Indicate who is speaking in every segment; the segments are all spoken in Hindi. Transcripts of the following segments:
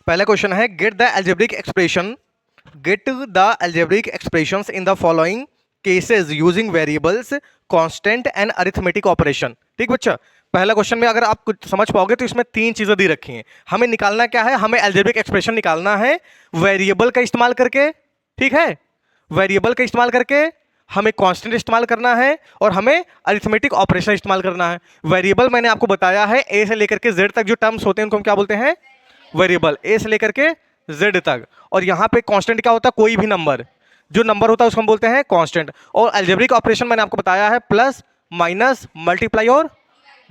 Speaker 1: पहला क्वेश्चन है get the algebraic expressions in the following cases using variables constant and arithmetic operation। ठीक बच्चा, पहला क्वेश्चन में अगर आप कुछ समझ पाओगे तो इसमें तीन चीजें दी रखी हैं। हमें निकालना क्या है, हमें algebraic expression निकालना है वेरिएबल का इस्तेमाल करके। ठीक है, वेरिएबल का इस्तेमाल करके हमें कांस्टेंट इस्तेमाल करना है और हमें अरिथमेटिक ऑपरेशन इस्तेमाल करना है। वेरिएबल मैंने आपको बताया है ए से लेकर के जेड तक जो टर्म्स होते हैं उनको हम क्या बोलते हैं, वेरिएबल, ए से लेकर के जेड तक। और यहाँ पे कांस्टेंट क्या होता है, कोई भी नंबर, जो नंबर होता है उसको हम बोलते हैं कांस्टेंट। और अलजेब्रिक ऑपरेशन मैंने आपको बताया है प्लस, माइनस, मल्टीप्लाई और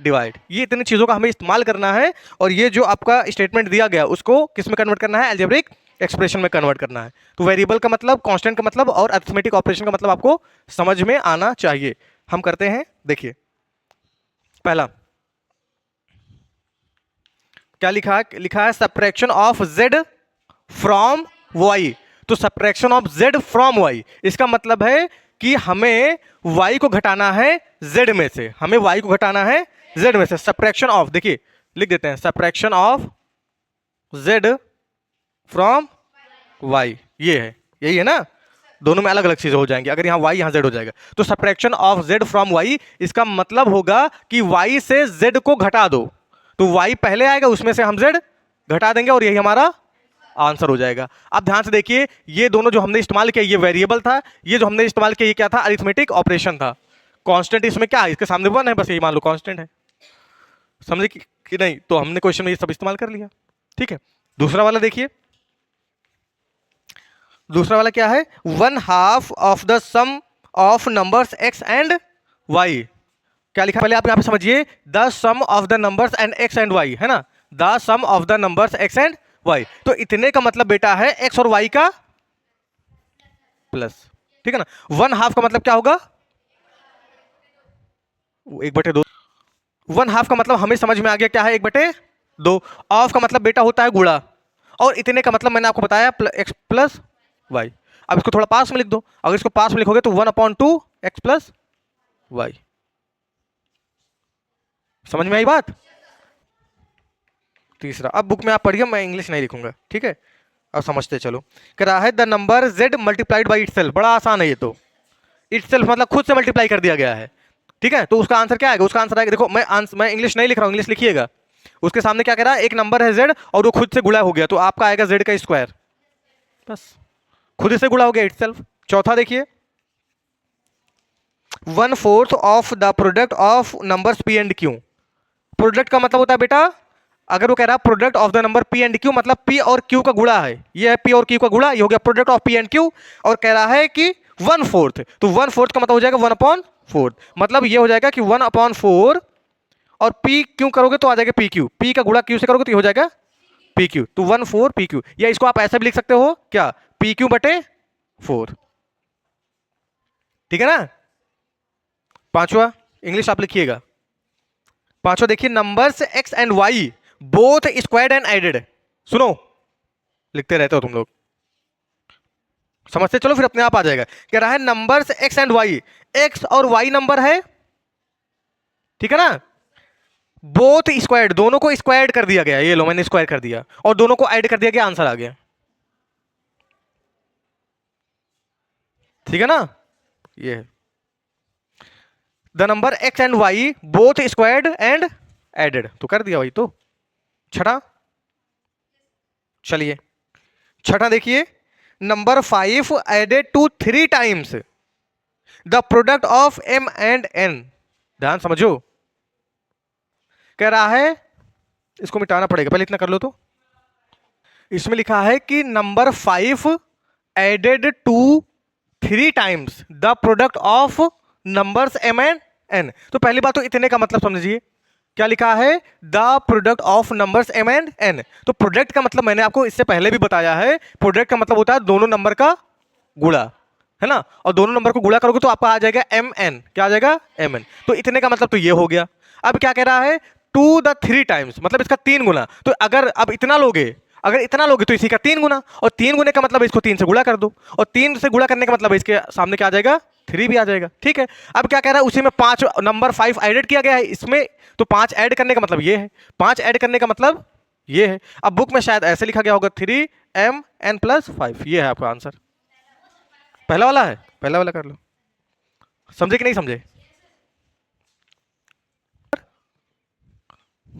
Speaker 1: डिवाइड, ये इतनी चीज़ों का हमें इस्तेमाल करना है। और ये जो आपका स्टेटमेंट दिया गया उसको किस में कन्वर्ट करना है, अलजेब्रिक एक्सप्रेशन में कन्वर्ट करना है। तो वेरिएबल का मतलब, कांस्टेंट का मतलब और अरिथमेटिक ऑपरेशन का मतलब आपको समझ में आना चाहिए। हम करते हैं, देखिए पहला क्या लिखा है subtraction of Z from Y. तो subtraction of Z from Y, इसका मतलब है कि हमें वाई को घटाना है जेड में से, हमें वाई को घटाना है जेड में से। सब्ट्रैक्शन ऑफ, देखिए लिख देते हैं, subtraction of Z from Y, ये है, यही है ना, दोनों में अलग अलग चीजें हो जाएंगी। अगर यहाँ वाई यहाँ जेड हो जाएगा तो subtraction of Z from Y, इसका मतलब होगा कि वाई से जेड को घटा दो। तो वाई पहले आएगा, उसमें से हम जेड घटा देंगे और यही हमारा आंसर हो जाएगा। अब ध्यान से देखिए, ये दोनों जो हमने इस्तेमाल किया, ये वेरिएबल था, ये जो हमने इस्तेमाल किया ये क्या था, अरिथमेटिक ऑपरेशन था। कांस्टेंट इसमें क्या है, इसके सामने 1 है, बस यही मान लो कांस्टेंट है। समझे कि नहीं? तो हमने क्वेश्चन में ये सब इस्तेमाल कर लिया। ठीक है, दूसरा वाला देखिए, दूसरा वाला क्या है, 1/2 of the sum of numbers x and y। क्या लिखा पहले आप यहाँ पे समझिए, the sum of the numbers and x and y, है ना, the sum of the numbers x and y। तो इतने का मतलब बेटा है x और y का प्लस। ठीक है ना, 1/2 का मतलब क्या होगा, 1/2। 1/2 का मतलब हमें समझ में आ गया क्या है, 1/2। ऑफ का मतलब बेटा होता है गुणा, और इतने का मतलब मैंने आपको बताया x प्लस वाई। अब इसको थोड़ा पास में लिख दो, अगर इसको पास में लिखोगे तो 1/2 x प्लस वाई। समझ में आई बात? तीसरा, अब बुक में आप पढ़िए, मैं इंग्लिश नहीं लिखूंगा। ठीक है, अब समझते चलो। कह रहा है the number z multiplied by itself, बड़ा आसान है ये तो, इटसेल्फ मतलब खुद से मल्टीप्लाई कर दिया गया है। ठीक है, तो उसका आंसर क्या आएगा, उसका आंसर आएगा, देखो मैं इंग्लिश नहीं लिख रहा हूं, इंग्लिश लिखिएगा। उसके सामने क्या कह रहा है, एक नंबर है z और वो खुद से गुणा हो गया, तो आपका आएगा z का स्क्वायर, बस खुद से गुणा हो गया इटसेल्फ। चौथा देखिए, 1/4 of the product of numbers p and q। Product का मतलब होता है बेटा, अगर वो कह रहा है product of the number p and q, मतलब p और q का गुणा है, ये है p और q का गुणा, ये हो गया product of p and q। और कह रहा है कि 1/4, तो 1/4 का मतलब हो जाएगा 1/4, मतलब ये हो जाएगा कि 1/4, और p क्यों करोगे तो आ जाएगा pq, p का गुणा q से करोगे तो ये हो जाएगा pq, तो 1/4 pq। या इसको आप ऐसा भी लिख सकते हो क्या, pq/4। ठीक है ना। पांचवा इंग्लिश आप लिखिएगा, पांचवा देखिए, numbers x and y both squared and added. सुनो, लिखते रहते हो तुम लोग, समझते चलो फिर अपने आप आ जाएगा। कह रहा है numbers x and y, x और y नंबर है, ठीक है ना, बोथ स्क्वायर्ड, दोनों को स्क्वायर्ड कर दिया गया, ये लो मैंने स्क्वायर कर दिया, और दोनों को ऐड कर दिया गया, आंसर आ गया। ठीक है ना, ये the number x and y both squared and added, तो कर दिया वही तो। छठा, चलिए छठा देखिए, number 5 added to 3 times the product of m and n। ध्यान समझो, कह रहा है, इसको मिटाना पड़ेगा, पहले इतना कर लो। तो इसमें लिखा है कि number 5 added to 3 times the product of numbers m and n। तो पहली बात तो इतने का मतलब समझिए, क्या लिखा है, the product of numbers m and n। तो प्रोडक्ट का मतलब मैंने आपको इससे पहले भी बताया है, प्रोडक्ट का मतलब होता है दोनों नंबर का गुणा, है ना, और दोनों नंबर को गुणा करोगे तो आपका आ जाएगा mn, क्या आ जाएगा mn। तो इतने का मतलब तो ये हो गया। अब क्या कह रहा है, टू द 3 टाइम्स, मतलब इसका 3 गुना। तो अगर अब इतना लोगे, अगर इतना लोगे तो इसी का 3 गुना, और 3 गुने का मतलब इसको 3 से गुणा कर दो, और 3 से गुणा करने का मतलब इसके सामने क्या आ जाएगा, 3 भी आ जाएगा। ठीक है, अब क्या कह रहा है, उसी में 5 नंबर 5 एडेड किया गया है इसमें, तो 5 ऐड करने का मतलब ये है, 5 ऐड करने का मतलब ये है। अब बुक में शायद ऐसे लिखा गया होगा 3m n+5, ये है आपका आंसर। पहला वाला है, पहला वाला कर लो। समझे कि नहीं समझे?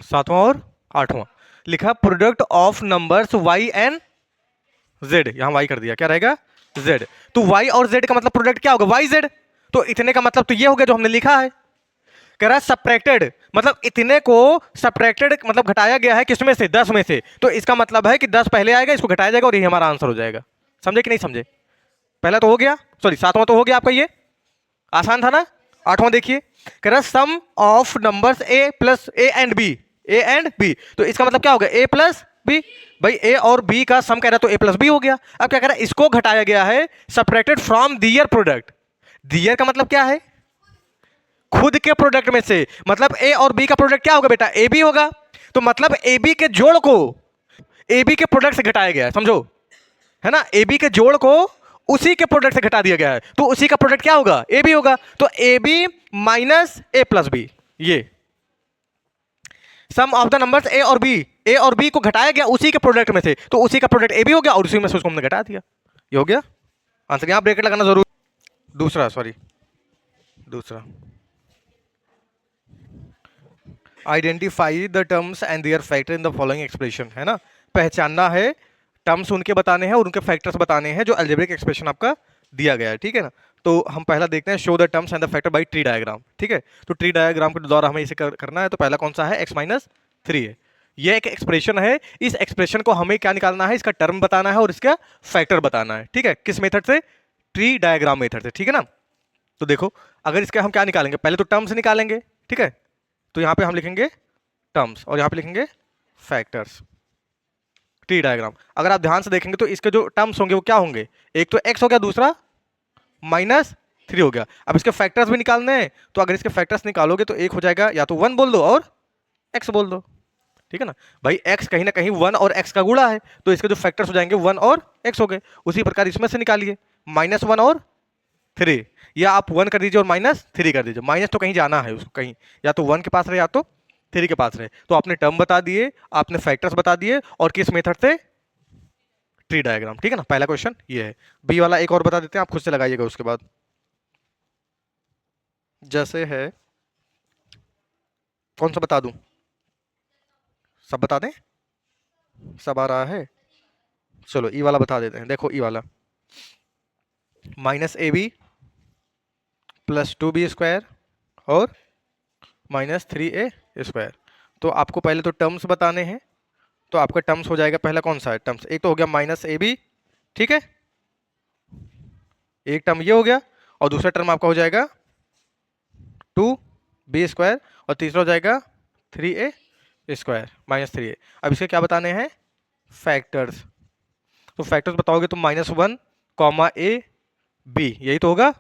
Speaker 1: सातवां और आठवां लिखा product of numbers y and z, यहां y कर दिया, क्या रहेगा z। तो y और z का मतलब प्रोडक्ट क्या होगा, y z। तो इतने का मतलब तो ये हो गया जो हमने लिखा है। कह रहा है सब्ट्रैक्टेड, मतलब इतने को सब्ट्रैक्टेड मतलब घटाया गया है किसमें से, 10 में से। तो इसका मतलब है कि 10 पहले आएगा, इसको घटाया जाएगा और यही हमारा आंसर हो जाएगा। समझे कि नहीं समझे? पहला तो हो गया, सॉरी सातवां तो हो गया आपका, ये आसान था ना। आठवां देखिए, कह रहा sum of numbers A plus A and B, A and B. तो इसका मतलब क्या होगा, ए प्लस बी। भाई ए और बी का सम कह रहा है तो ए प्लस बी हो गया। अब क्या कह रहा है, इसको घटाया गया है सब्ट्रैक्टेड फ्रॉम दियर प्रोडक्ट। दियर का मतलब क्या है, खुद के प्रोडक्ट में से। मतलब ए और बी का प्रोडक्ट क्या होगा बेटा, ए बी होगा। तो मतलब ए बी के जोड़ को ए बी के प्रोडक्ट से घटाया गया है, समझो, है ना। ए बी के जोड़ को उसी के प्रोडक्ट से घटा दिया गया है, तो उसी का प्रोडक्ट क्या होगा, ए बी होगा। तो A B minus A plus B, ये sum of the numbers A और बी। ए और बी को घटाया गया उसी के प्रोडक्ट में से, तो उसी का प्रोडक्ट ए बी हो गया और उसी में से उसको हमने घटा दिया, ये हो गया आंसर। यहां ब्रैकेट लगाना जरूर। दूसरा, सॉरी दूसरा, identify the terms and their factor in the following expression, है ना। पहचानना है, टर्म्स उनके बताने हैं और उनके फैक्टर्स बताने हैं जो अलजेब्रिक एक्सप्रेशन आपका दिया गया है, ठीक है ना। तो हम पहला देखते हैं, show the terms and the factor by tree diagram, ठीक है। तो ट्री डायग्राम के द्वारा हमें इसे करना है। तो पहला कौन सा है, x-3 है। ये एक एक्सप्रेशन है, इस एक्सप्रेशन को हमें क्या निकालना है, इसका टर्म बताना है और इसका फैक्टर बताना है, ठीक है। किस मेथड से, ट्री डायग्राम मेथड से, ठीक है ना। तो देखो, अगर इसका हम क्या निकालेंगे, पहले तो टर्म्स निकालेंगे, ठीक है। तो यहां पे हम लिखेंगे टर्म्स और यहां पे लिखेंगे फैक्टर्स, ट्री डायग्राम। अगर आप ध्यान से देखेंगे तो इसके जो टर्म्स होंगे वो क्या होंगे, एक तो x हो गया, दूसरा -3 हो गया। अब इसके फैक्टर्स भी निकालने हैं, तो अगर इसके फैक्टर्स निकालोगे तो एक हो जाएगा, या तो 1 बोल दो और x बोल दो, ठीक है ना। भाई x कहीं ना कहीं 1 और x का गुणा है, तो इसके जो फैक्टर्स हो जाएंगे 1 और x हो गए। उसी प्रकार इसमें से निकालिए, -1 और 3, या आप 1 कर दीजिए और -3 कर दीजिए। माइनस तो कहीं जाना है उसको, कहीं या तो 1 के पास रहे या तो 3 के पास रहे। तो आपने टर्म बता दिए, आपने फैक्टर्स बता दिए, और किस मेथड से, ट्री डायग्राम, ठीक है ना। पहला क्वेश्चन ये है। बी वाला एक और बता देते हैं, आप खुद से लगाइएगा उसके बाद। जैसे है, कौन सा बता दूं, सब बता दें, सब आ रहा है। चलो ई वाला बता देते हैं। देखो ई वाला, -ab + 2b² और -3a²। तो आपको पहले तो टर्म्स बताने हैं। तो आपका टर्म्स हो जाएगा, पहला कौन सा है टर्म्स, एक तो हो गया -ab, ठीक है, एक टर्म ये हो गया, और दूसरा टर्म आपका हो जाएगा 2b² और तीसरा हो जाएगा 3a² -3a। अब इसके क्या बताने हैं, फैक्टर्स। तो फैक्टर्स बताओगे तो -1, a b, यही तो होगा।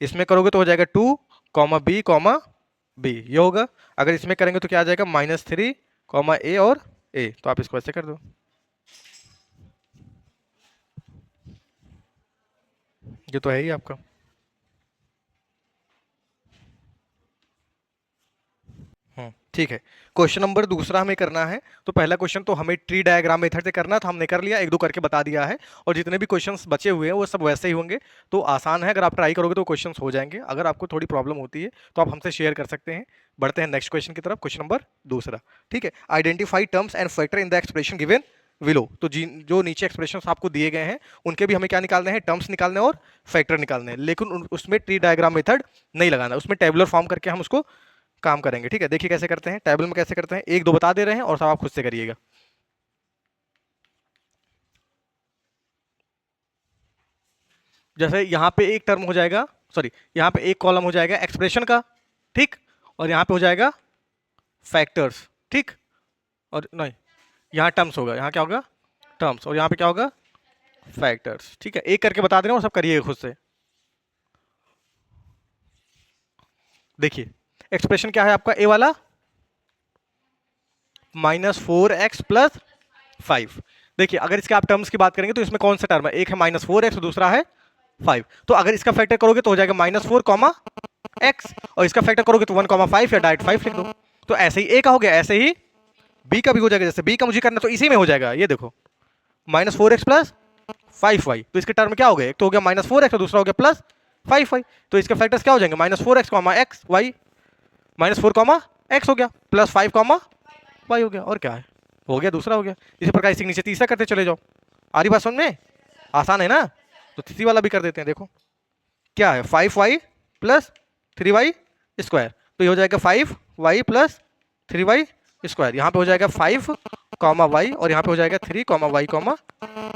Speaker 1: इसमें करोगे तो हो जाएगा 2, b, b, ये होगा। अगर इसमें करेंगे तो क्या आ जाएगा, -3, a और a। तो आप इसको ऐसे कर दो, ये तो है ही आपका। ठीक है। क्वेश्चन नंबर दूसरा हमें करना है। तो पहला क्वेश्चन तो हमें ट्री डायग्राम मेथड से करना था, हमने कर लिया, एक दो करके बता दिया है। और जितने भी क्वेश्चंस बचे हुए हैं वो सब वैसे ही होंगे। तो आसान है, अगर आप ट्राई करोगे तो क्वेश्चंस हो जाएंगे। अगर आपको थोड़ी प्रॉब्लम होती है तो आप हमसे शेयर कर सकते हैं। बढ़ते हैं नेक्स्ट क्वेश्चन की तरफ, क्वेश्चन नंबर दूसरा, ठीक है। Identify terms and factor in the expression given willow. तो जो नीचे एक्सप्रेशन आपको दिए गए हैं उनके भी हमें क्या निकालने हैं, टर्म्स निकालने और फैक्टर निकालने हैं। लेकिन उसमें ट्री डायग्राम मेथड नहीं लगाना, उसमें टेबुलर फॉर्म करके हम उसको काम करेंगे, ठीक है। देखिए कैसे करते हैं, टेबल में कैसे करते हैं, एक दो बता दे रहे हैं और सब आप खुद से करिएगा। जैसे यहां पे एक टर्म हो जाएगा, सॉरी यहां पे एक कॉलम हो जाएगा एक्सप्रेशन का, ठीक, और यहां पे हो जाएगा फैक्टर्स, ठीक, और नहीं यहां टर्म्स होगा, यहां क्या होगा, टर्म्स, और यहां पे क्या होगा, फैक्टर्स, ठीक है। एक करके बता दे रहे हैं और सब करिएगा खुद से। देखिए एक्सप्रेशन क्या है आपका, ए वाला -4x + 5। देखिए अगर इसके आप टर्म्स की बात करेंगे तो इसमें कौन सा टर्म है, एक है -4x, दूसरा है 5। तो अगर इसका फैक्टर करोगे तो हो जाएगा -4, x, और इसका फैक्टर करोगे तो 1, 5, या डायरेक्ट 5 लिख दो। तो ऐसे ही ए का हो गया, ऐसे ही बी का भी हो जाएगा, जैसे बी का मुझे करना तो इसी में हो जाएगा, ये देखो -4x प्लस 5y, तो इसके टर्म क्या हो गए, एक तो हो गया -4x और दूसरा हो गया प्लस 5y, तो इसके फैक्टर्स क्या हो जाएंगे -4x comma X Y, -4 comma X हो गया प्लस 5 कॉमा वाई हो गया, और क्या है, हो गया, दूसरा हो गया। इसी प्रकार इसी के नीचे तीसरा करते चले जाओ। आ रही बात समझ में, आसान है ना, तो तीसरी वाला भी कर देते हैं। देखो क्या है 5y प्लस 3y स्क्वायर, तो ये हो जाएगा 5y प्लस 3y स्क्वायर, यहाँ पे हो जाएगा 5 कॉमा वाई और यहाँ पे हो जाएगा 3 कॉमा वाई कॉमा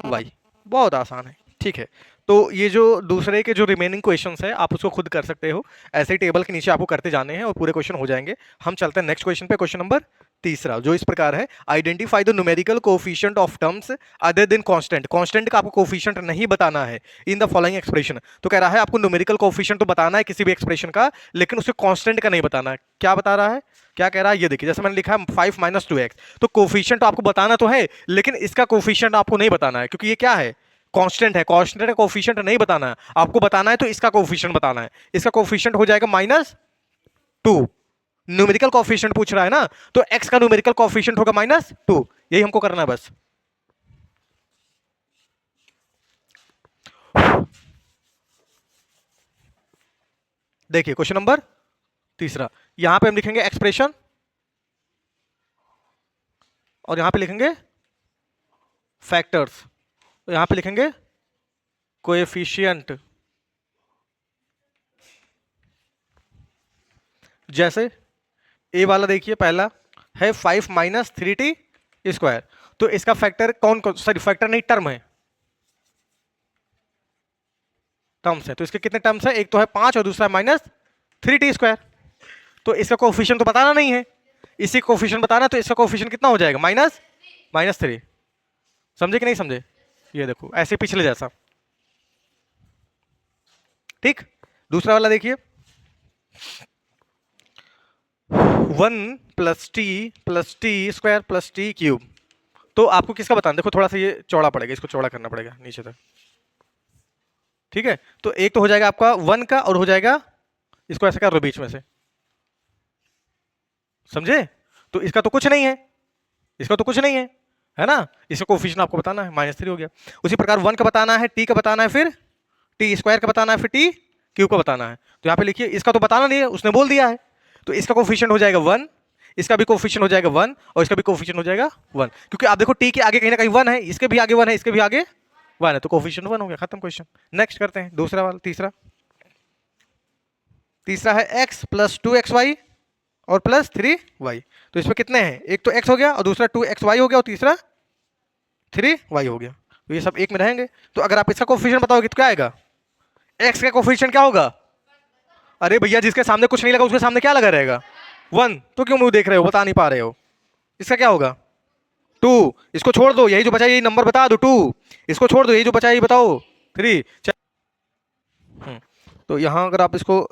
Speaker 1: वाई। बहुत आसान है, ठीक है। तो ये जो दूसरे के जो रिमेनिंग क्वेश्चंस है आप उसको खुद कर सकते हो, ऐसे ही टेबल के नीचे आपको करते जाने हैं और पूरे क्वेश्चन हो जाएंगे। हम चलते हैं नेक्स्ट क्वेश्चन पे, क्वेश्चन नंबर तीसरा, जो इस प्रकार है, identify the numerical coefficient of terms other than constant. Constant का आपको कोफिशिएंट नहीं बताना है इन द फॉलोइंग एक्सप्रेशन। तो कह रहा है आपको न्यूमेरिकल कोफिशिएंट तो बताना है किसी भी एक्सप्रेशन का, लेकिन उसे कांस्टेंट का नहीं बताना है। क्या बता रहा है, क्या कह रहा है, ये देखिए, जैसे मैंने लिखा है 5 - 2x, तो कोफिशिएंट तो आपको बताना तो है, लेकिन इसका कोफिशिएंट आपको नहीं बताना है, क्योंकि ये क्या है, कांस्टेंट है। कांस्टेंट का कोफिशिएंट नहीं बताना है आपको, बताना है तो इसका कोफिशिएंट बताना है। इसका कोफिशिएंट हो जाएगा -2। न्यूमेरिकल कोफिशिएंट पूछ रहा है ना, तो x का न्यूमेरिकल कोफिशिएंट होगा -2, यही हमको करना है बस। देखिए क्वेश्चन नंबर तीसरा, यहां पे हम लिखेंगे एक्सप्रेशन और यहां पे लिखेंगे फैक्टर्स, यहां पे लिखेंगे कोएफिशिएंट। जैसे ए वाला देखिए, पहला है 5 - 3t स्क्वायर, तो इसका फैक्टर कौन कौन, सॉरी फैक्टर नहीं, टर्म है, टर्म्स है। तो इसके कितने टर्म्स है, एक तो है 5 और दूसरा है -3t स्क्वायर। तो इसका कोफिशिएंट तो बताना नहीं है, इसी कोफिशिएंट बताना, तो इसका कोफिशिएंट कितना हो जाएगा -3। समझे कि नहीं समझे, ये देखो ऐसे पिछले जैसा, ठीक। दूसरा वाला देखिए, 1 + t + t square + t cube, तो आपको किसका बताना, देखो थोड़ा सा ये चौड़ा पड़ेगा, इसको चौड़ा करना पड़ेगा नीचे तक, ठीक है। तो एक तो हो जाएगा आपका 1 का और हो जाएगा, इसको ऐसे कर लो बीच में से, समझे। तो इसका तो कुछ नहीं है, इसका तो कुछ नहीं है ना, इसका कोफिशिएंट आपको बताना है, -3 हो गया। उसी प्रकार 1 का बताना है, t का बताना है, फिर t स्क्वायर का बताना है, फिर t क्यूब का बताना है। तो यहाँ पे लिखिए, इसका तो बताना नहीं है, उसने बोल दिया है, तो इसका कोफिशिएंट हो जाएगा 1, इसका भी कोफिशिएंट हो जाएगा 1 और इसका भी कोफिशिएंट हो जाएगा 1, क्योंकि आप देखो t के आगे कहीं ना कहीं 1 है, इसके भी आगे 1 है, इसके भी आगे 1 है, तो कोफिशिएंट 1 हो गया, खत्म क्वेश्चन। नेक्स्ट करते हैं दूसरा वाला, तीसरा है x + 2xy और +3y, तो इसमें कितने हैं, एक तो x हो गया और दूसरा 2xy हो गया और तीसरा 3y हो गया, तो ये सब एक में रहेंगे। तो अगर आप इसका कोफिशिएंट बताओगे तो क्या आएगा, x का कोफिशिएंट क्या होगा, अरे भैया जिसके सामने कुछ नहीं लगा उसके सामने क्या लगा रहेगा, 1, तो क्यों मुंह देख रहे हो, बता नहीं पा रहे हो, इसका क्या होगा 2, इसको छोड़ दो, यही जो बचा यही नंबर बता दो 2, इसको छोड़ दो, यही जो बचा यही बताओ 3। तो यहाँ अगर आप इसको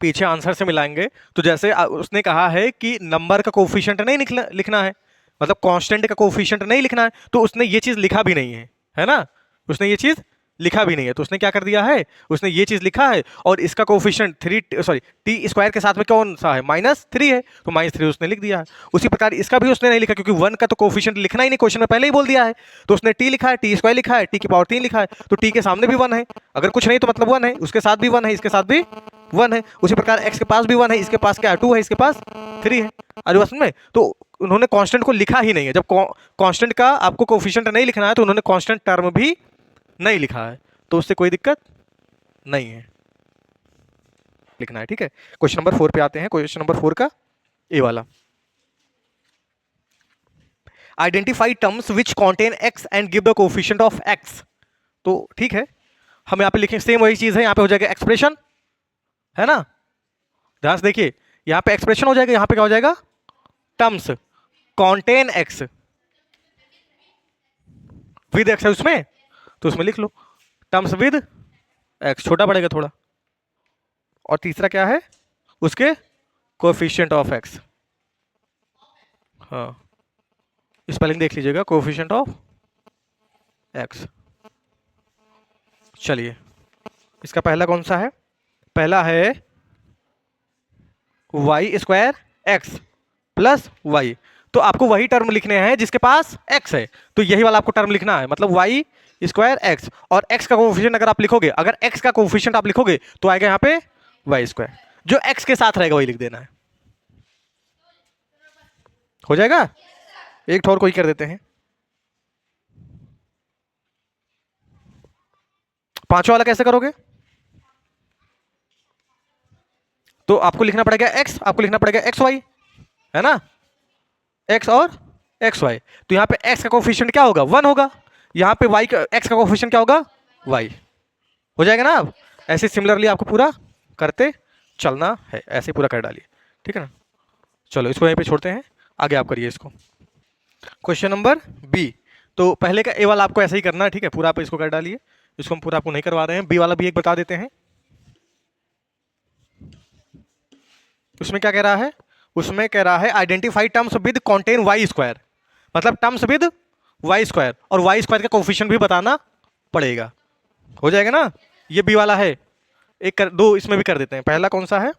Speaker 1: पीछे आंसर से मिलाएंगे, तो जैसे उसने कहा है कि नंबर का कोफिशिएंट नहीं लिखना है, मतलब कांस्टेंट का कोफिशिएंट नहीं लिखना है, तो उसने ये चीज लिखा भी नहीं है ना, उसने ये चीज लिखा भी नहीं है, तो उसने क्या कर दिया है, उसने ये चीज लिखा है और इसका कोफिशिएंट टी स्क्वायर के साथ में कौन सा है, -3 है, तो -3 उसने लिख दिया है। उसी प्रकार इसका भी उसने नहीं लिखा, क्योंकि 1 का तो कोफिशिएंट लिखना ही नहीं, क्वेश्चन में पहले ही बोल दिया है, तो उसने टी लिखा है, टी स्क्वायर लिखा है, टी की पावर 3 लिखा है, तो टी के सामने भी 1 है, अगर कुछ नहीं तो मतलब 1 है, उसके साथ भी 1 है, इसके साथ भी 1 है। उसी प्रकार x के पास भी 1 है, इसके पास क्या है 2 है, इसके पास 3 है। अरे बस में तो उन्होंने कांस्टेंट को लिखा ही नहीं है, जब कांस्टेंट का आपको कोफिशिएंट नहीं लिखना है तो उन्होंने कांस्टेंट टर्म भी नहीं लिखा है, तो उससे कोई दिक्कत नहीं है, लिखना है, ठीक है। क्वेश्चन नंबर 4 पे आते हैं, क्वेश्चन नंबर 4 का ए वाला, identify terms which contain x and give the coefficient of x। तो ठीक है, हम यहाँ पे लिखें, सेम वही चीज है, यहाँ पे हो जाएगा एक्सप्रेशन, है ना, ध्यान से देखिए, यहाँ पे एक्सप्रेशन हो जाएगा, यहाँ पे क्या हो जाएगा, terms contain x with x है उसमें, तो उसमें लिख लो टर्म्स विद x, छोटा पड़ेगा थोड़ा, और तीसरा क्या है, उसके कोएफिशिएंट ऑफ x, हाँ स्पेलिंग देख लीजिएगा, कोएफिशिएंट ऑफ x। चलिए इसका पहला कौन सा है, पहला है y² x + y, तो आपको वही टर्म लिखने हैं जिसके पास x है, तो यही वाला आपको टर्म लिखना है, मतलब y स्क्वायर एक्स, और x का कोफिशिएंट अगर आप लिखोगे, अगर x का कोफिशिएंट आप लिखोगे तो आएगा यहाँ पे y स्क्वायर, जो x के साथ रहेगा वही लिख देना है। हो जाएगा। एक ठोर कोई कर देते हैं, पांचवा वाला कैसे करोगे? तो आपको लिखना पड़ेगा x, आपको लिखना पड़ेगा एक्स वाई, है ना, x और एक्स वाई। तो यहाँ पे x का कोफिशिएंट क्या होगा? 1 होगा। यहाँ पे y का x का कोफिशिएंट क्या होगा? y। हो जाएगा ना। अब ऐसे सिमिलरली आपको पूरा करते चलना है, ऐसे पूरा कर डालिए, ठीक है ना। चलो इसको यहीं पे छोड़ते हैं, आगे आप करिए इसको। Question number B. तो पहले का ए वाला आपको ऐसे ही करना है, ठीक है, पूरा आप इसको कर डालिए, इसको हम पूरा आपको नहीं करवा रहे हैं। बी वाला भी एक बता देते हैं। उसमें क्या कह रहा है? उसमें कह रहा है identify terms with contain Y square, मतलब टर्म्स विद वाई स्क्वायर, और वाई स्क्वायर का कोफिशिएंट भी बताना पड़ेगा। हो जाएगा ना। ये बी वाला है। एक कर दो, इसमें भी कर देते हैं। पहला कौन सा है?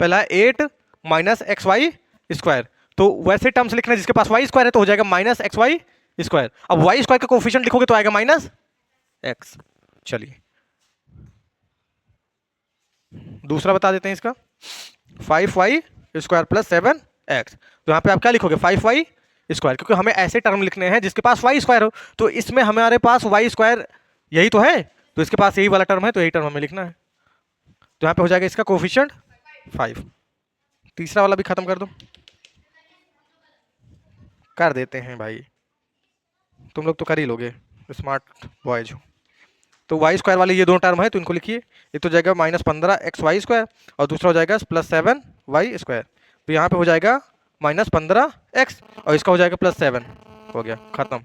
Speaker 1: पहला है 8 माइनस एक्स वाई स्क्वायर। तो वैसे टर्म्स लिखना है जिसके पास वाई स्क्वायर है, तो हो जाएगा माइनस एक्स वाई स्क्वायर। अब वाई स्क्वायर का कोफिशिएंट लिखोगे तो आएगा माइनस एक्स। चलिए दूसरा बता देते हैं इसका, 5y स्क्वायर प्लस 7x। तो यहाँ पे आप क्या लिखोगे? 5y स्क्वायर, क्योंकि हमें ऐसे टर्म लिखने हैं जिसके पास y स्क्वायर हो, तो इसमें हमारे पास y स्क्वायर यही तो है, तो इसके पास यही वाला टर्म है, तो यही टर्म हमें लिखना है। तो यहाँ पे हो जाएगा इसका कोफिशिएंट 5। तीसरा वाला भी खत्म कर दो, कर देते हैं भाई, तुम लोग तो कर ही लोगे, स्मार्ट बॉयज हो। तो वाई स्क्वायर वाले ये दोनों टर्म है, तो इनको लिखिए। एक तो जाएगा माइनस 15 एक्स वाई स्क्वायर, और दूसरा हो जाएगा प्लस 7 वाई स्क्वायर। तो यहाँ पे हो जाएगा माइनस 15 एक्स, और इसका हो जाएगा प्लस 7। हो गया, खत्म।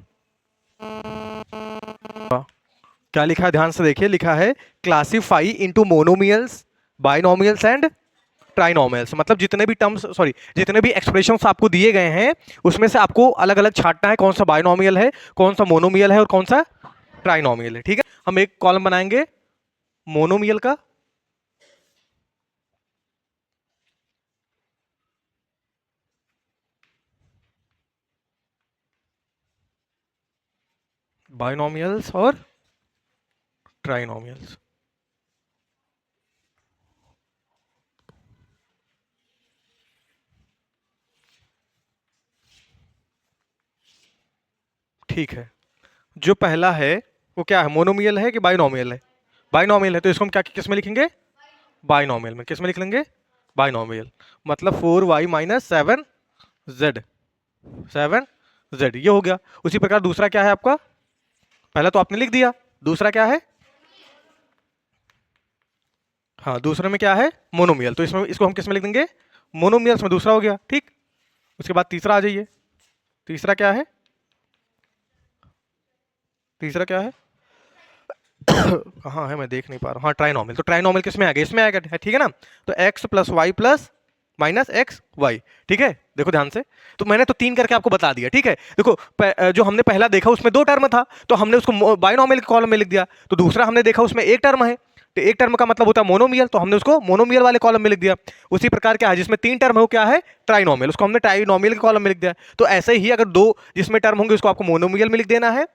Speaker 1: क्या लिखा है ध्यान से देखिए, लिखा है classify into monomials, binomials and trinomials. मतलब जितने भी टर्म्स, सॉरी, जितने भी एक्सप्रेशंस आपको दिए गए हैं उसमें से आपको अलग अलग छांटना है, कौन सा बाइनोमियल है, कौन सा मोनोमियल है, और कौन सा ट्राइनोमियल है। ठीक है, हम एक कॉलम बनाएंगे मोनोमियल का, बाइनोमियल्स और ट्राइनोमियल्स। ठीक है, जो पहला है वो क्या है? मोनोमियल है कि बाइनोमियल है? बाइनोमियल है, तो इसको हम क्या किस में लिखेंगे? बाइनोमियल में। किस में लिख लेंगे? बाइनोमियल। मतलब 4y माइनस 7z, 7z, ये हो गया। उसी प्रकार दूसरा क्या है आपका? पहला तो आपने लिख दिया, दूसरा क्या है? हाँ, दूसरे में क्या है? मोनोमियल। तो इसमें इसको हम किस में लिख देंगे? मोनोमियल्स में दूसरा हो गया, ठीक। उसके बाद तीसरा आ जाइए। तीसरा क्या है? तीसरा क्या है? कहाँ है, मैं देख नहीं पा रहा हूँ। हाँ, ट्राइनोमियल। तो ट्राइनोमियल किस में आ गया? इसमें आएगा, ठीक है ना। तो x plus Y plus minus X Y, ठीक है। देखो ध्यान से, तो मैंने तो 3 करके आपको बता दिया, ठीक है। देखो जो हमने पहला देखा उसमें 2 टर्म था, तो हमने उसको बाइनोमियल के कॉलम में लिख दिया। तो दूसरा हमने देखा उसमें 1 टर्म है, तो 1 टर्म का मतलब होता है मोनोमियल, तो हमने उसको मोनोमियल वाले कॉलम में लिख दिया। उसी प्रकार क्या है, जिसमें 3 टर्म है वो क्या है? ट्राइनोमियल, उसको हमने ट्राइनोमियल के कॉलम में लिख दिया। तो ऐसे ही अगर 2 जिसमें टर्म होंगे उसको आपको मोनोमियल में लिख देना है,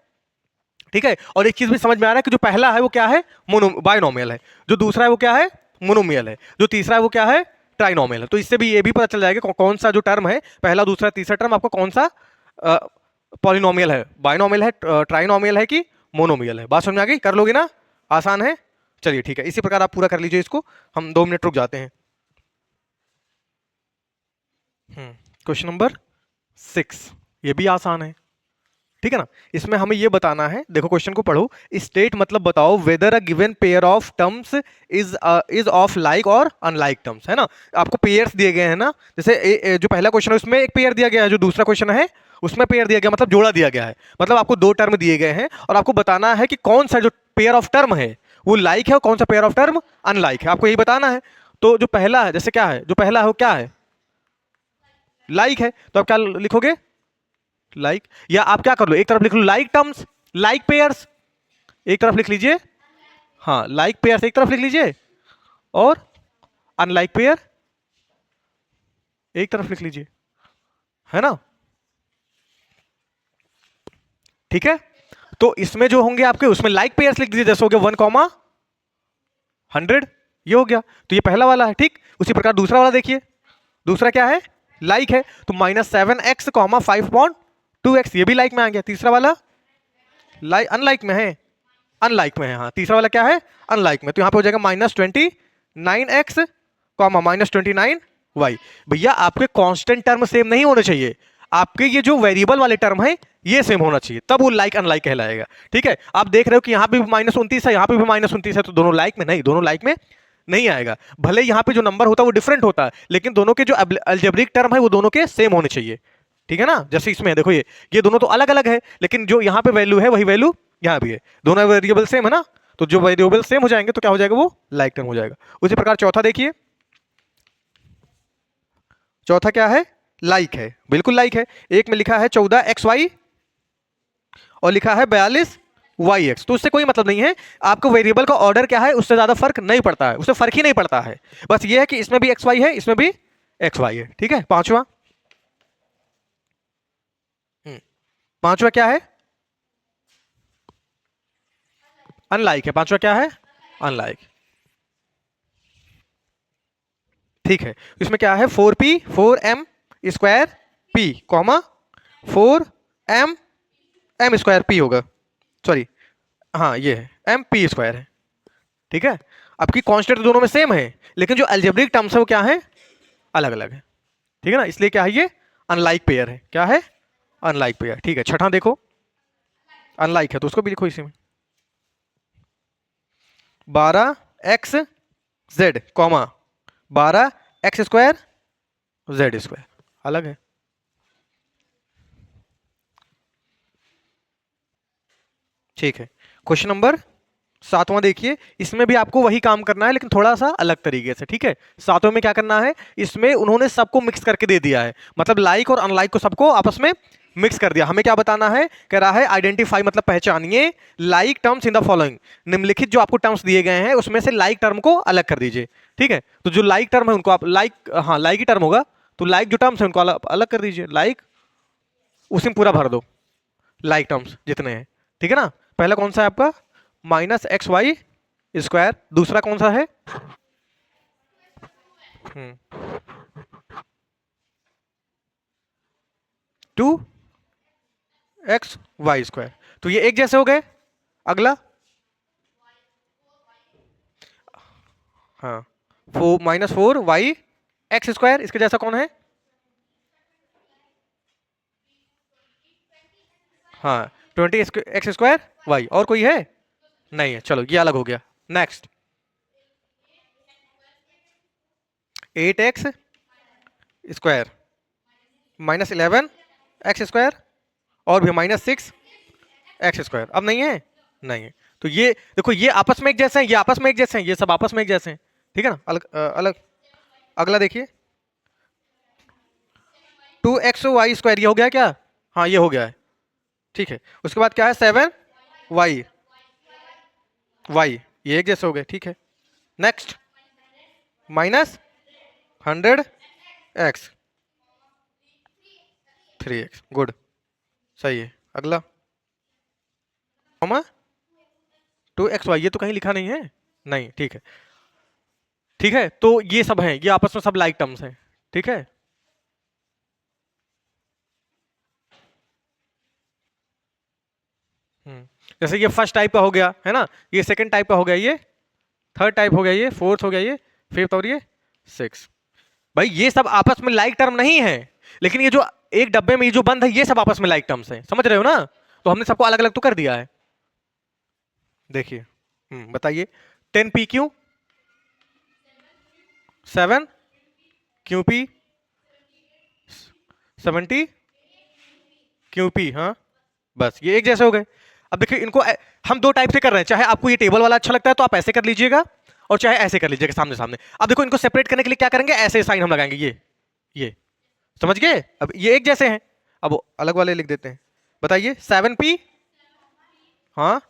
Speaker 1: ठीक है। और एक चीज भी समझ में आ रहा है कि जो पहला है वो क्या है? मोनो बाइनोमियल है। जो दूसरा है वो क्या है? मोनोमियल है। जो तीसरा है वो क्या है? ट्राइनोमियल है। तो इससे भी ये भी पता चल जाएगा कौन सा जो टर्म है, पहला दूसरा तीसरा टर्म, आपको कौन सा पॉलिनोमियल है, बाइनोमियल है, ट्राइनोमियल है कि मोनोमियल है। बात समझ में आ गई? कर लोगे ना? आसान है। चलिए ठीक है, इसी प्रकार आप पूरा कर लीजिए इसको, हम 2 मिनट रुक जाते हैं। क्वेश्चन नंबर 6, ये भी आसान है, ठीक है ना। इसमें हमें ये बताना है, देखो क्वेश्चन को पढ़ो। स्टेट मतलब बताओ weather a given pair of terms is of like और अनलाइक टर्म्स, है ना। आपको पेयर्स दिए गए हैं ना, जैसे जो पहला क्वेश्चन है उसमें एक पेयर दिया गया है, जो दूसरा क्वेश्चन है उसमें पेयर दिया गया, मतलब जोड़ा दिया गया है। मतलब आपको 2 टर्म दिए गए हैं और आपको बताना है कि कौन सा जो पेयर ऑफ टर्म है वो लाइक है और कौन सा पेयर ऑफ टर्म अनलाइक है, आपको यही बताना है। तो जो पहला है, जैसे क्या है, जो पहला है वो क्या है? लाइक है, तो आप क्या लिखोगे? लाइक। या आप क्या कर लो, एक तरफ लिख लो लाइक टर्म्स, लाइक पेयर्स, एक तरफ लिख लीजिए। हाँ, लाइक पेयर्स एक तरफ लिख लीजिए, और अनलाइक पेयर एक तरफ लिख लीजिए, है ना। ठीक है, तो इसमें जो होंगे आपके उसमें लाइक पेयर्स लिख दीजिए, जैसे हो गया 1,100, ये हो गया, तो ये पहला वाला है। ठीक, उसी प्रकार दूसरा वाला देखिए, दूसरा क्या है, लाइक है, तो -7x, 5/2x, ये भी लाइक में आ गया। तीसरा वाला लाइक अनलाइक में है, अनलाइक में है, हाँ तीसरा वाला क्या है, अनलाइक में, तो यहां पे हो जाएगा -29x, -29y। भैया आपके कांस्टेंट टर्म सेम नहीं होने चाहिए, आपके ये जो वेरिएबल वाले टर्म है ये सेम होना चाहिए, तब वो लाइक अनलाइक कहलाएगा। ठीक है, आप देख रहे हो कि यहाँ पे भी -29 है, यहाँ पे भी -29 है, तो दोनों लाइक में नहीं, दोनों लाइक में नहीं आएगा। भले यहाँ पे जो नंबर होता है वो डिफरेंट होता है, लेकिन दोनों के जो अलजेब्रिक टर्म है वो दोनों के सेम होने चाहिए। ठीक है ना, जैसे इसमें देखो ये दोनों तो अलग अलग है, लेकिन जो यहाँ पे वैल्यू है वही वैल्यू यहाँ भी है, दोनों वेरिएबल सेम है ना, तो जो वेरिएबल सेम हो जाएंगे तो क्या हो जाएगा, वो लाइक टर्म हो जाएगा। उसी प्रकार चौथा देखिए, चौथा क्या है, लाइक है, बिल्कुल लाइक है। एक में लिखा है 14xy और लिखा है 42yx, तो उससे कोई मतलब नहीं है, आपको वेरिएबल का ऑर्डर क्या है उससे ज्यादा फर्क नहीं पड़ता है, उससे फर्क ही नहीं पड़ता है, बस ये है कि इसमें भी xy है, इसमें भी xy है। ठीक है, पांचवा, पांचवा क्या है, अनलाइक है, पांचवा क्या है, अनलाइक। ठीक है, इसमें क्या है, 4m² p, 4m² होगा, सॉरी हाँ ये है mp² है। ठीक है, आपकी कांस्टेंट दोनों में सेम है, लेकिन जो अलजेब्रिक टर्म्स है वो क्या है, अलग अलग है। ठीक है ना, इसलिए क्या है, ये अनलाइक पेयर है, क्या है, अनलाइक पेयर। ठीक है, छठा देखो, अनलाइक है तो उसको भी लिखो इसी में, 12xz, 12x²z², अलग है। ठीक है, क्वेश्चन नंबर सातवां देखिए, इसमें भी आपको वही काम करना है लेकिन थोड़ा सा अलग तरीके से। ठीक है, सातवें में क्या करना है, इसमें उन्होंने सबको मिक्स करके दे दिया है, मतलब लाइक और अनलाइक को सबको आपस में मिक्स कर दिया। हमें क्या बताना है, कह रहा है आइडेंटिफाई मतलब पहचानिए like terms in the following, निम्नलिखित जो आपको टर्म्स दिए गए हैं उसमें से लाइक टर्म को अलग कर दीजिए। ठीक है, तो जो लाइक टर्म है उनको आप लाइक, हाँ लाइक ही टर्म होगा, तो लाइक जो टर्म्स है उनको अलग कर दीजिए, लाइक उसी में पूरा भर दो लाइक टर्म्स जितने हैं। ठीक है ना, पहला कौन सा है आपका -xy², दूसरा कौन सा है 2xy², तो ये एक जैसे हो गए। अगला हाँ -4yx², इसके जैसा कौन है, हाँ 20x²y, और कोई है नहीं है, चलो ये अलग हो गया। नेक्स्ट 8x² -11x², और भी -6x², अब नहीं है, नहीं है, तो ये देखो ये आपस में एक जैसे हैं, ये आपस में एक जैसे हैं, ये सब आपस में एक जैसे हैं। ठीक है ना, अलग अलग। अगला देखिए 2xy², ये हो गया क्या, हाँ ये हो गया है। ठीक है, उसके बाद क्या है 7y, ये एक जैसे हो गए। ठीक है, नेक्स्ट -100x, 3x, गुड, सही है। अगला 2xy, ये तो कहीं लिखा नहीं है, नहीं, ठीक है। ठीक है, तो ये सब हैं, ये आपस में सब लाइक टर्म्स हैं। ठीक है, जैसे ये फर्स्ट टाइप का हो गया है ना, ये सेकंड टाइप का हो गया, ये थर्ड टाइप हो गया, ये फोर्थ हो गया, ये फिफ्थ, और ये सिक्स। भाई ये सब आपस में लाइक टर्म नहीं है, लेकिन ये जो एक डब्बे में ये जो बंद है ये सब आपस में लाइक टर्म्स हैं, समझ रहे हो ना, तो हमने सबको अलग अलग तो कर दिया है। देखिए बताइए 10pq, 7qp, 70qp, हाँ बस ये एक जैसे हो गए। अब देखिए इनको हम दो टाइप से कर रहे हैं, चाहे आपको ये टेबल वाला अच्छा लगता है तो आप ऐसे कर लीजिएगा, और चाहे ऐसे कर लीजिएगा सामने सामने। अब देखो इनको सेपरेट करने के लिए क्या करेंगे, ऐसे साइन हम लगाएंगे, ये समझ गए, अब ये एक जैसे हैं, अब वो अलग वाले लिख देते हैं। बताइए 7p, हाँ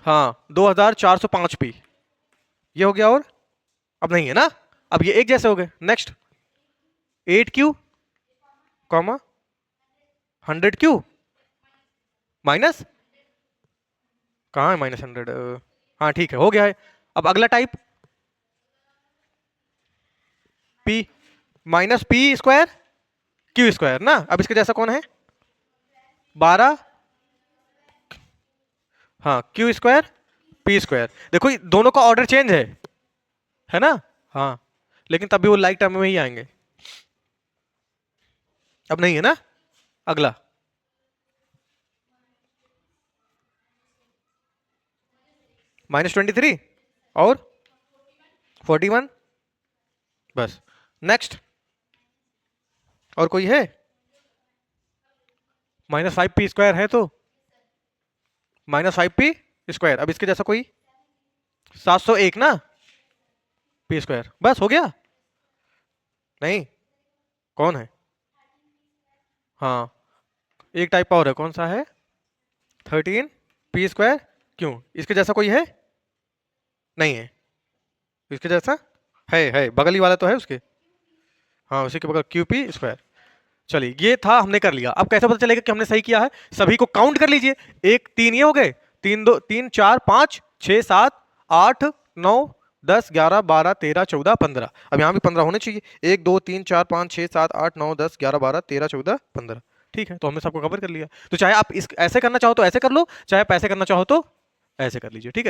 Speaker 1: हाँ 2405p, ये हो गया, और अब नहीं है ना, अब ये एक जैसे हो गए। Next 8q, comma 100 Q minus, कहाँ है -100? हाँ ठीक है, हो गया है। अब अगला type P minus P square Q square ना। अब इसके जैसा कौन है? 12, हाँ, क्यू स्क्वायर पी स्क्वायर। देखो ये दोनों का ऑर्डर चेंज है ना? हाँ, लेकिन तब भी वो लाइक टर्म में ही आएंगे। अब नहीं है ना? अगला -23 और 41, बस। नेक्स्ट और कोई है? -5p स्क्वायर है तो -5p स्क्वायर। अब इसके जैसा कोई? 701 ना, पी स्क्वायर। बस हो गया? नहीं, कौन है? हाँ, एक टाइप और है, कौन सा है? 13 p स्क्वायर क्यों? इसके जैसा कोई है? नहीं है। इसके जैसा है, बगल ही वाला तो है उसके। हाँ, उसी के बगल क्यू पी स्क्वायर। चलिए, ये था, हमने कर लिया। अब कैसे पता चलेगा कि हमने सही किया है? सभी को काउंट कर लीजिए। 1 3 ये हो गए, 3 2 3 4 5 6 7 8 9 10 11 12 13 14 15। अब यहाँ भी 15 होने चाहिए। 1 2 3 4 5 6 7 8 9 10 11 12 13 14 15। ठीक है, तो हमने सबको कवर कर लिया। तो चाहे आप इस ऐसे करना चाहो तो ऐसे कर लो, चाहे आप ऐसे करना चाहो तो ऐसे कर लीजिए। ठीक है।